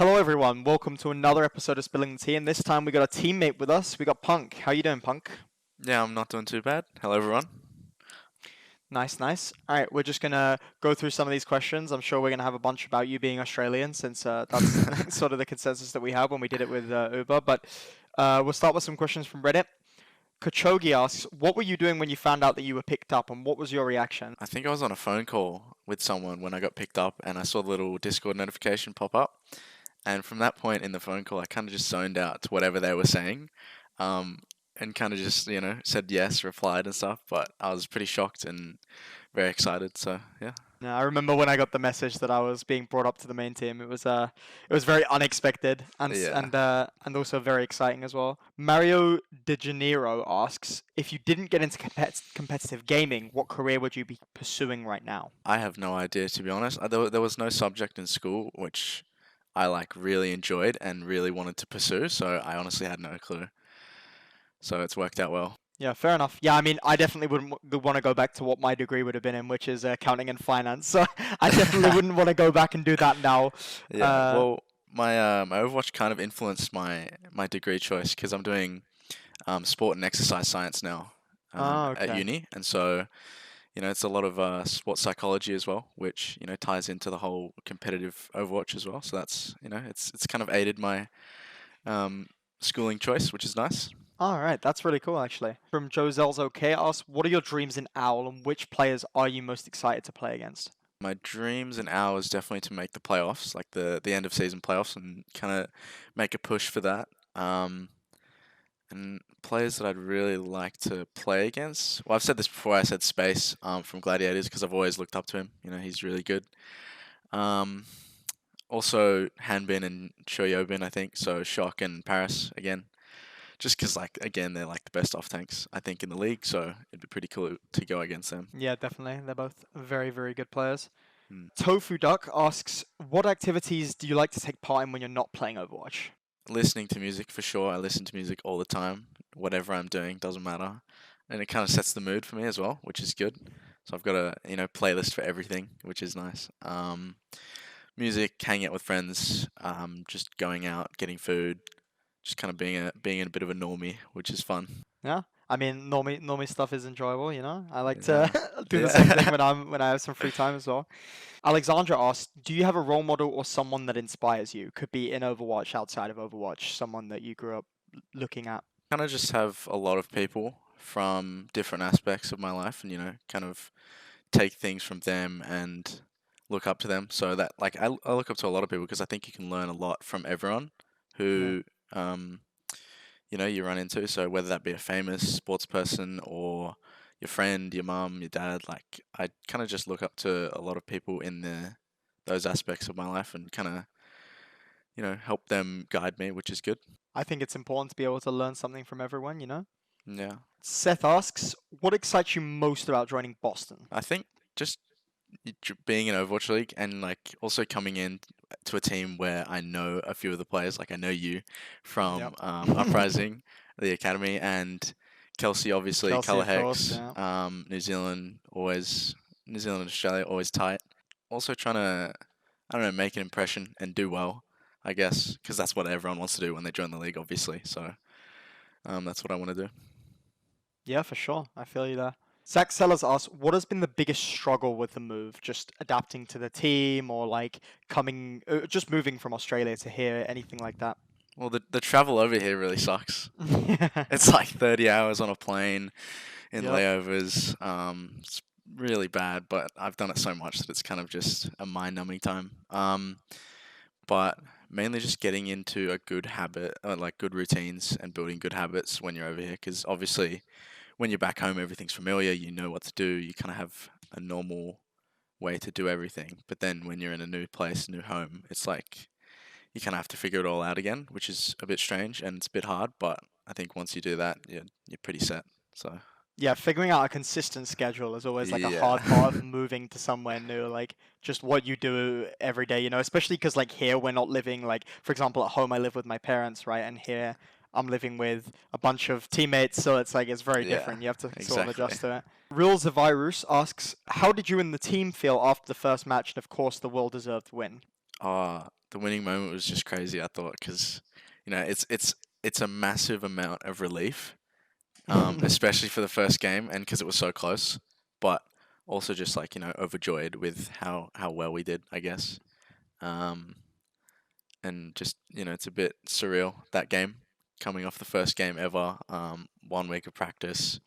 Hello everyone, welcome to another episode of Spilling the Tea, and this time we got a teammate with us. We got Punk. How you doing, Punk? Yeah, I'm not doing too bad. Hello, everyone. Nice, nice. All right, we're just gonna go through some of these questions. I'm sure we're gonna have a bunch about you being Australian, since that's sort of the consensus that we had when we did it with Uber. But we'll start with some questions from Reddit. Kochogi asks, "What were you doing when you found out that you were picked up, and what was your reaction?" I think I was on a phone call with someone when I got picked up and I saw the little Discord notification pop up. And from that point in the phone call, I kind of just zoned out to whatever they were saying, um, and kind of just, said yes, replied and stuff. But I was pretty shocked and very excited. So, yeah. Yeah, I remember when I got the message that I was being brought up to the main team. It was very unexpected Yeah. and also very exciting as well. Mario De Janeiro asks, if you didn't get into competitive gaming, what career would you be pursuing right now? I have no idea, to be honest. There was no subject in school which I really enjoyed and really wanted to pursue. So I honestly had no clue. So it's worked out well. Yeah, fair enough. Yeah, I mean, I definitely wouldn't want to go back to what my degree would have been in, which is accounting and finance. So I definitely wouldn't want to go back and do that now. Yeah, Uh, well, my Overwatch kind of influenced my degree choice because I'm doing sport and exercise science now at okay. uni, and so it's a lot of sports psychology as well, which ties into the whole competitive Overwatch as well. So that's it's kind of aided my um, schooling choice, which is nice. All right, that's really cool actually. From Josel's OK asks, what are your dreams in OWL and which players are you most excited to play against? My dreams and hours definitely to make the playoffs, like the end of season playoffs, and kind of make a push for that. Um, And players that I'd really like to play against. Well, I've said this before. I said Space from Gladiators because I've always looked up to him. He's really good. Um, Also Hanbin and Shoyobin, I think. So Shock and Paris again. Just because, again, they're like the best off tanks I think in the league. So it'd be pretty cool to go against them. Yeah, definitely. They're both very, very good players. Hmm. Tofu Duck asks, what activities do you like to take part in when you're not playing Overwatch? Listening to music for sure. I listen to music all the time. Whatever I'm doing doesn't matter, and it kind of sets the mood for me as well, which is good. So I've got a playlist for everything, which is nice. Music, hanging out with friends, just going out, getting food, just kind of being a bit of a normie, which is fun. Yeah, I mean, normally stuff is enjoyable, you know. I like to Yeah, do the same thing yeah. when I have some free time as well. Alexandra asked, do you have a role model or someone that inspires you? Could be in Overwatch, outside of Overwatch, someone that you grew up looking at. Kind of just have a lot of people from different aspects of my life, and kind of take things from them and look up to them. So that I look up to a lot of people because I think you can learn a lot from everyone Yeah. who you run into. So whether that be a famous sports person or your friend, your mum, your dad, I kind of just look up to a lot of people in those aspects of my life and kind of help them guide me, which is good. I think it's important to be able to learn something from everyone, you know? Yeah, Seth asks, what excites you most about joining Boston? I think just being in Overwatch League and also coming in to a team where I know a few of the players, like I know you Yep. from Uprising, the academy, and Kelsey, obviously, Chelsea, Color of course, Hex, yeah. New Zealand and Australia always tight. Also trying to, I don't know, make an impression and do well, I guess, because that's what everyone wants to do when they join the league, obviously. So that's what I want to do. Yeah, for sure. I feel you there. Zach Sellers asks, what has been the biggest struggle with the move? Just adapting to the team or like just moving from Australia to here, anything like that? Well, the travel over here really sucks. It's like 30 hours on a plane in Yep. layovers. It's really bad, but I've done it so much that it's kind of just a mind-numbing time. But mainly just getting into a good habit, like good routines and building good habits when you're over here. Because obviously, when you're back home, everything's familiar. You know what to do. You kind of have a normal way to do everything. But then when you're in a new place, new home, it's like you kind of have to figure it all out again, which is a bit strange and it's a bit hard. But I think once you do that, you're pretty set. So Yeah, figuring out a consistent schedule is always like a yeah, hard part of moving to somewhere new, like just what you do every day, you know, especially because like here we're not living like, for example, at home I live with my parents, right? And here I'm living with a bunch of teammates, so it's like it's very yeah, different. You have to sort of exactly. adjust to it. Real Zavirus asks, how did you and the team feel after the first match and of course the well-deserved win? the winning moment was just crazy. I thought because it's a massive amount of relief, especially for the first game, and because it was so close. But also just like overjoyed with how well we did, I guess. Um, and just it's a bit surreal that game coming off the first game ever. 1 week of practice.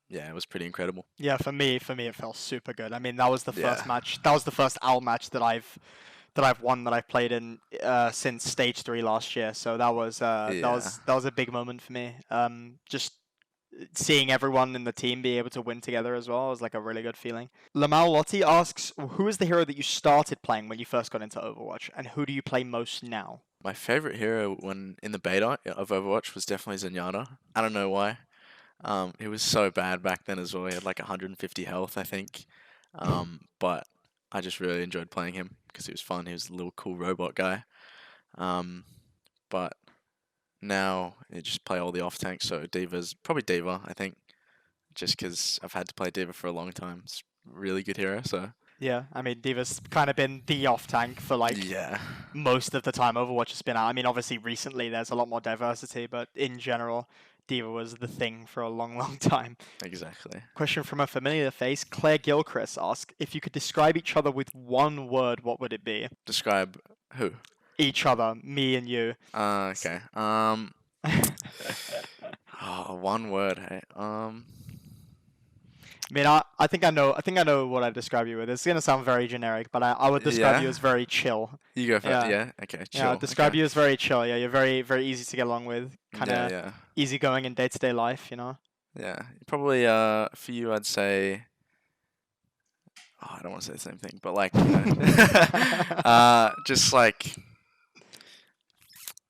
Yeah, it was pretty incredible. Yeah, for me, it felt super good. I mean, that was the Yeah, first match. That was the first OWL match that I've won that I've played in since stage 3 last year. So that was yeah. that was a big moment for me. Just seeing everyone in the team be able to win together as well was like a really good feeling. Lamal Lotti asks, who is the hero that you started playing when you first got into Overwatch, and who do you play most now? My favorite hero when in the beta of Overwatch was definitely Zenyatta. I don't know why. He was so bad back then as well. He had like 150 health, I think. But I just really enjoyed playing him because he was fun. He was a little cool robot guy. Um, but now I just play all the off tanks. So Diva's probably Diva, I think, just because I've had to play Diva for a long time. It's a really good hero. So Yeah, I mean, Diva's kind of been the off tank for like yeah, most of the time Overwatch has been out. I mean, obviously recently there's a lot more diversity, but in general, Diva was the thing for a long, long time. exactly. Question from a familiar face. Claire Gilchrist asks, if you could describe each other with one word, what would it be? Describe who? Each other, me and you. Okay. Oh, one word. Hey. I mean, I think I know what I'd describe you with. It's gonna sound very generic, but I would describe you Yeah. as very chill. You go for Yeah, yeah. Okay. yeah. I'd Chill. describe Okay. you as very chill. Yeah, you're very very easy to get along with. Kind Yeah. of Yeah. easygoing in day-to-day life. You know. Yeah. Probably. For you, I'd say. Oh, I don't want to say the same thing, but like just like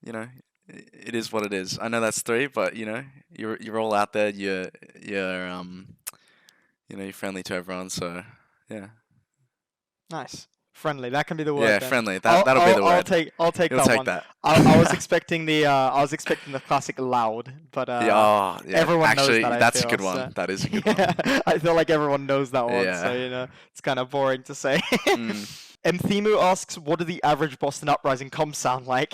you know, it is what it is. I know that's three, but you're all out there. You're friendly to everyone. So yeah. Nice. Friendly. That can be the word Yeah, then. friendly. That I'll that'll be I'll the I'll word. take I'll take You'll that take one. that. I was expecting the classic loud, but Yeah, oh, yeah. everyone knows Actually, that, I that's a feel. good So one. That is a good yeah, one. I feel like everyone knows that one, so Yeah. it's kind of boring to say. Mm. Mthimu asks, what do the average Boston Uprising comms sound like?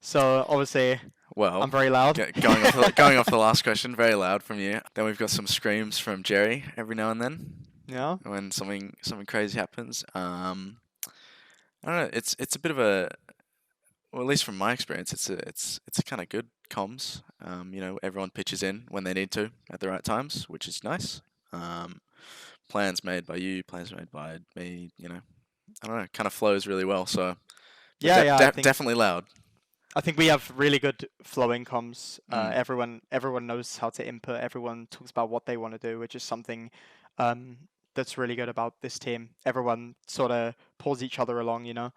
So obviously I'm Well, very loud. going off the last question, very loud from you. Then we've got some screams from Jerry every now and then Yeah. when something crazy happens. I don't know. It's a bit of a well, at least from my experience, it's a kind of good comms. Everyone pitches in when they need to at the right times, which is nice. Um, Plans made by you, plans made by me. I don't know. Kind of flows really well. So, but Yeah, yeah, definitely loud. I think we have really good flowing comms. Mm, Everyone knows how to input. Everyone talks about what they want to do, which is something um, that's really good about this team. Everyone sort of pulls each other along, you know.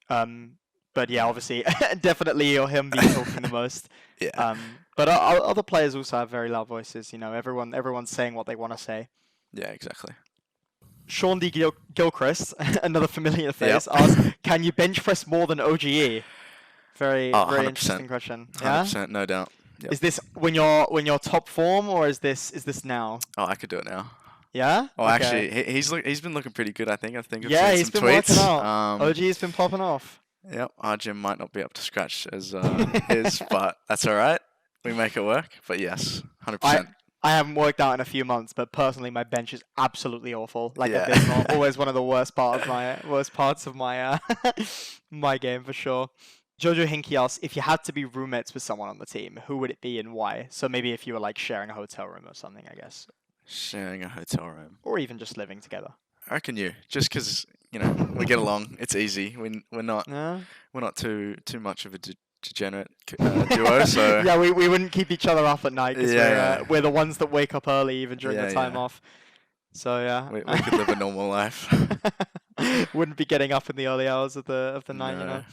Um, but yeah, obviously, definitely you'll hear me talking the most. yeah. But other players also have very loud voices. You know, everyone's saying what they want to say. Yeah. Exactly. Sean D. Gilchrist, another familiar Yep. face, asks, "Can you bench press more than OGE?" Very, Oh, very 100%. interesting question. Yeah. 100%, no doubt. Yep. Is this when you're top form, or is this now? Oh, I could do it now. Yeah? Oh, Okay. actually, he's been looking pretty good. I think I've Yeah, seen he's some been working tweets. out. OG's been popping off. Yep, our gym might not be up to scratch as his, but that's all right. We make it work. But yes, I 100%. I haven't worked out in a few months, but personally my bench is absolutely awful. Like Yeah. abysmal. Always one of the worst parts of my my game for sure. Jojo Hinky asks, if you had to be roommates with someone on the team, who would it be and why? So maybe if you were like sharing a hotel room or something, I guess. Sharing a hotel room. Or even just living together. I reckon you, just because we get along. It's easy. We're not Yeah. we're not too much of a degenerate duo. So Yeah, we wouldn't keep each other up at night because yeah, we're the ones that wake up early even during the yeah, time yeah. off. So yeah, We could live a normal life. wouldn't be getting up in the early hours of the night, you know. No.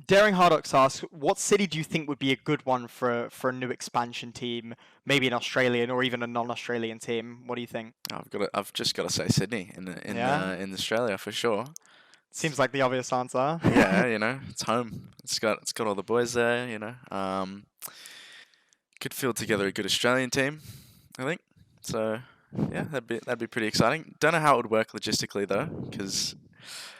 Daring Hardox asks, what city do you think would be a good one for a new expansion team? Maybe an Australian or even a non-Australian team. What do you think? I've just got to say Sydney Yeah, in Australia for sure. seems like the obvious answer. Yeah, it's home. It's got all the boys there. Could field together a good Australian team, I think. So yeah, that'd be pretty exciting. Don't know how it would work logistically though, because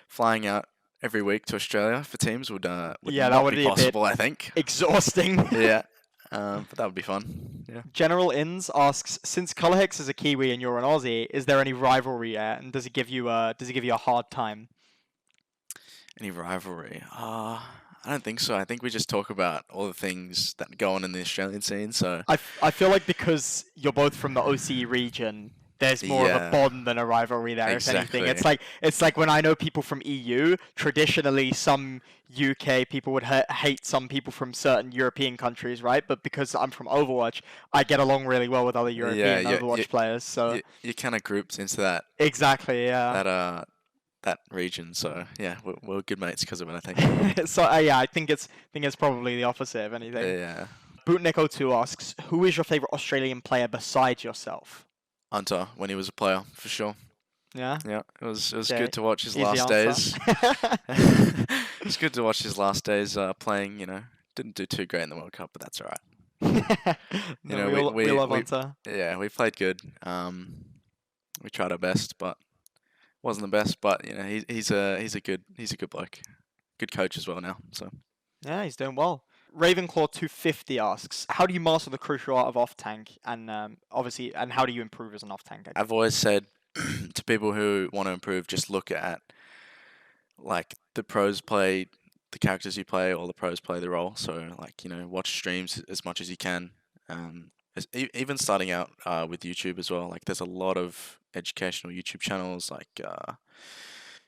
flying out every week to Australia for teams would Yeah, that not would be be a bit possible, I think. exhausting. Yeah. But that would be fun. Yeah. General Inns asks, since Colorhex is a Kiwi and you're an Aussie, is there any rivalry there, and does it give you a hard time? Any rivalry? I don't think so. I think we just talk about all the things that go on in the Australian scene. So I feel like because you're both from the OCE region, there's more of a yeah, bond than a rivalry there, if anything. exactly. It's like when I know people from EU, traditionally some UK people would hate some people from certain European countries, right? But because I'm from Overwatch, I get along really well with other Yeah, European Overwatch players. So you kind of grouped into that exactly, yeah. that uh that region. So yeah, we're good mates because of it. I think. So yeah, I think it's probably the opposite, if anything. Yeah. Bootnick02 asks, who is your favorite Australian player besides yourself? Hunter when he was a player for sure. Yeah. Yeah, it was Okay. good to watch his Easy last answer. days. It's good to watch his last days playing. Didn't do too great in the World Cup, but that's all right. You No, know, we we all, we we love we Hunter. yeah, we played good. We tried our best, but wasn't the best. But he's a good bloke, good coach as well now. So Yeah, he's doing well. Ravenclaw250 asks, how do you master the crucial art of off tank, and obviously, and how do you improve as an off tank? I've always said to people who want to improve, just look at like the pros play the characters you play, or the pros play the role. So like watch streams as much as you can. Even starting out with YouTube as well. Like there's a lot of educational YouTube channels like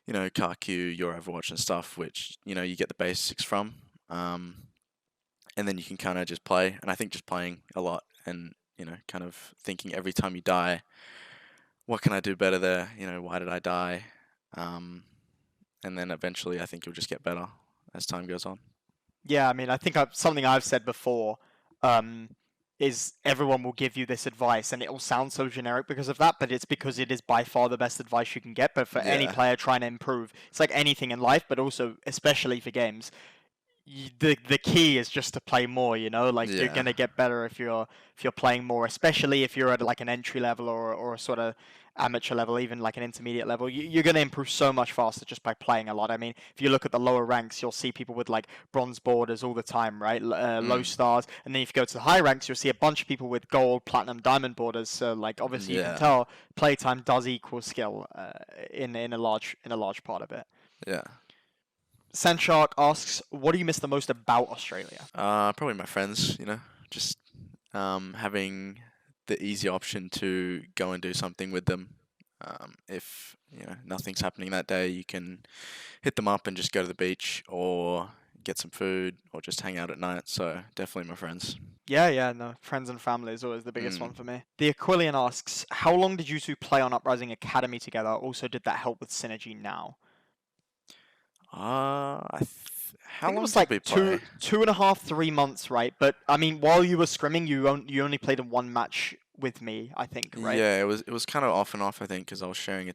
CarQ, Your Overwatch and stuff, which you get the basics from. And then you can kind of just play. And I think just playing a lot and kind of thinking every time you die, what can I do better there? Why did I die? Um, and then eventually I think you'll just get better as time goes on. Yeah, I mean, I think something I've said before um, is everyone will give you this advice, and it will sound so generic because of that, but it's because it is by far the best advice you can get. But for any Yeah, player trying to improve, it's like anything in life, but also especially for games, the key is just to play more. Like you're yeah, gonna get better if you're playing more, especially if you're at like an entry level or a sort of amateur level, even like an intermediate level. You're gonna improve so much faster just by playing a lot. I mean, if you look at the lower ranks, you'll see people with like bronze borders all the time, right? Low mm, stars, and then if you go to the high ranks, you'll see a bunch of people with gold, platinum, diamond borders. So like obviously you can yeah, tell playtime does equal skill in a large part of it. yeah. Sandsshark asks, what do you miss the most about Australia? Probably my friends. Just having the easy option to go and do something with them. If nothing's happening that day, you can hit them up and just go to the beach or get some food or just hang out at night. So definitely my friends. Yeah, yeah, no. Friends and family is always the biggest one Mm. for me. The Aquilian asks, how long did you two play on Uprising Academy together? Also, did that help with synergy now? I How think it long was did like we two, play? 2.5, 3 months, right? But I mean, while you were scrimming, you only played in one match with me, I think, right? Yeah, it was kind of off and off, I think, because I was sharing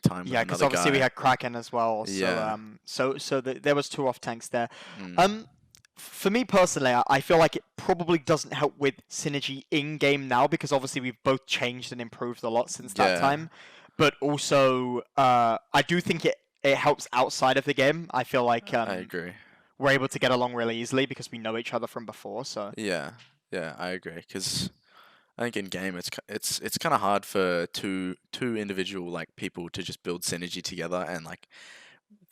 time with Yeah, because another obviously we guy. had Kraken as well, so Yeah. there was two off tanks there. Mm. Um, for me personally, I feel like it probably doesn't help with synergy in game now because obviously we've both changed and improved a lot since that Yeah, time. But also, I do think it helps outside of the game. I feel like I agree. we're able to get along really easily because we know each other from before. So Yeah, yeah, I agree. Because I think in game it's kind of hard for two individual like people to just build synergy together, and like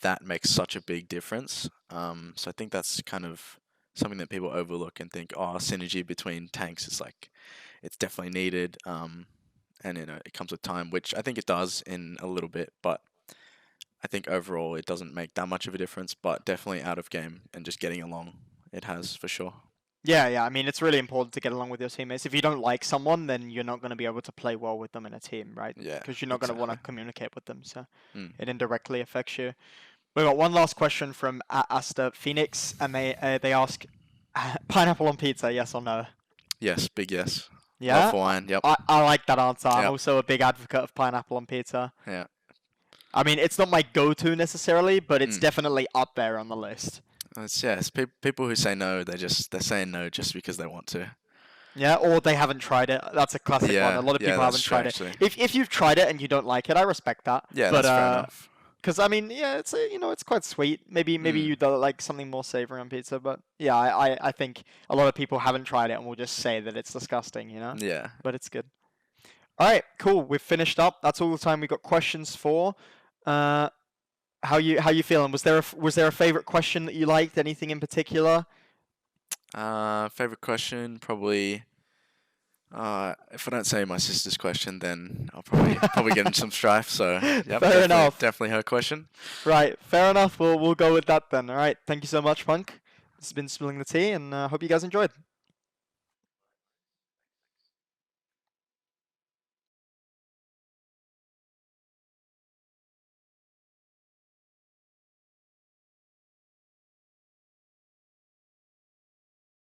that makes such a big difference. So I think that's kind of something that people overlook and think, oh, synergy between tanks is like it's definitely needed. And it comes with time, which I think it does in a little bit, but I think overall it doesn't make that much of a difference. But definitely out of game and just getting along, it has for sure. yeah, yeah. I mean, it's really important to get along with your teammates. If you don't like someone, then you're not going to be able to play well with them in a team, right? Yeah, Because you're not going to want to exactly. communicate with them. So Mm. it indirectly affects you. We got one last question from Asta Phoenix, and they ask, pineapple on pizza, yes or no? Yes, big yes. Love Yeah, Hawaiian. Yep. I like that answer. I'm Yep. also a big advocate of pineapple on pizza. Yeah. I mean, it's not my go-to necessarily, but it's Mm. definitely up there on the list. It's people who say no. They're saying no just because they want to. Yeah, or they haven't tried it. That's a classic one. A Yeah. lot of Yeah. people That's haven't true tried it. actually. If you've tried it and you don't like it, I respect that. Yeah, But that's fair enough. Because I mean, yeah, it's it's quite sweet. Maybe Mm, you do like something more savory on pizza, but yeah, I think a lot of people haven't tried it and will just say that it's disgusting, yeah. but it's good. All right, cool. We've finished up. That's all the time we got questions for. Uh, how you feeling? Was there a favorite question that you liked? Anything in particular? Favorite question, probably. If I don't say my sister's question, then I'll probably get in some strife. So, yep, Fair definitely enough. definitely her question. Right, fair enough. We'll go with that then. All right. Thank you so much, Punk. This has been Spilling the Tea, and hope you guys enjoyed.